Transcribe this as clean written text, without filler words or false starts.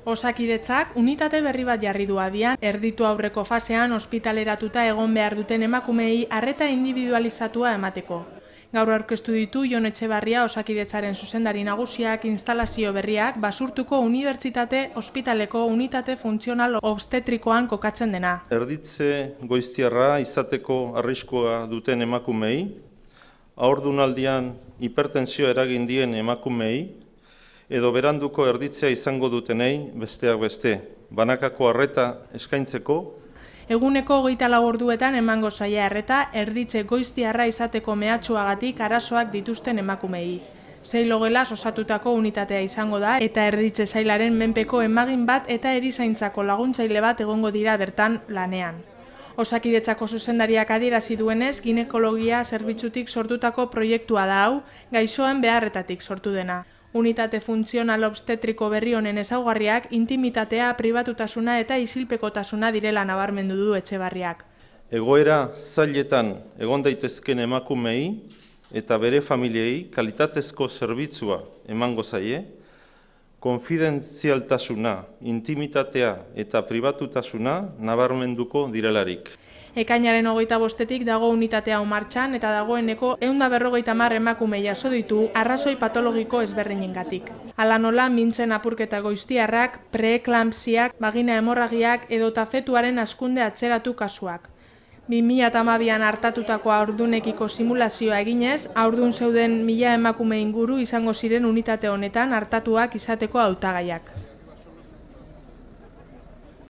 Osakidetzak unitate berri bat jarri du abian, erditu aurreko fasean ospitaleratuta egon behar duten emakumeei arreta individualizatua emateko. Gaur aurkeztu ditu Jon Etxebarria Osakidetzaren zuzendari nagusiak instalazio berriak Basurtuko Unibertsitate Ospitaleko unitate funtzional obstetrikoan kokatzen dena. Erditze goiztiarra izateko arriskua duten emakumeei, haurdunaldian hipertensio eragin dien emakumeei, edo beranduko erditzea izango dutenei besteak beste, banakako arreta eskaintzeko. Eguneko 24 orduetan emango zaie arreta erditze goiztiarra izateko mehatxuagatik arazoak dituzten emakumeei. 6 logelas osatutako unitatea izango da eta erditze sailaren menpeko emagin bat eta erizaintzako laguntzaile bat egongo dira bertan lanean. Osakidetzako zuzendariak adierazi duenez, ginekologia zerbitzutik sortutako proiektua da hau, gaixoen beharretatik sortu dena. Unitate funtzional obstetriko berri honen ezaugarriak intimitatea, pribatutasuna eta isilpekotasuna direla nabarmendu du Etxebarriak. Egoera zailetan egon daitezken emakumeei eta bere familiei kalitatezko zerbitzua emango zaie, konfidentzialtasuna, intimitatea eta pribatutasuna nabarmenduko direlarik. Ekainaren 25etik dago unitatea martxan eta dagoeneko 150 emakume jaso ditu arrazoi patologiko ezberdinengatik. Hala nola mintzen apurketa goiztiarrak, preeklampsiak, bagina hemorragiak edota fetuaren hazkunde atzeratu kasuak. 2012an hartatutako haurdunekiko simulazioa eginez, haurdun zeuden 1000 emakume inguru izango ziren unitate honetan hartatuak izateko hautagaiak.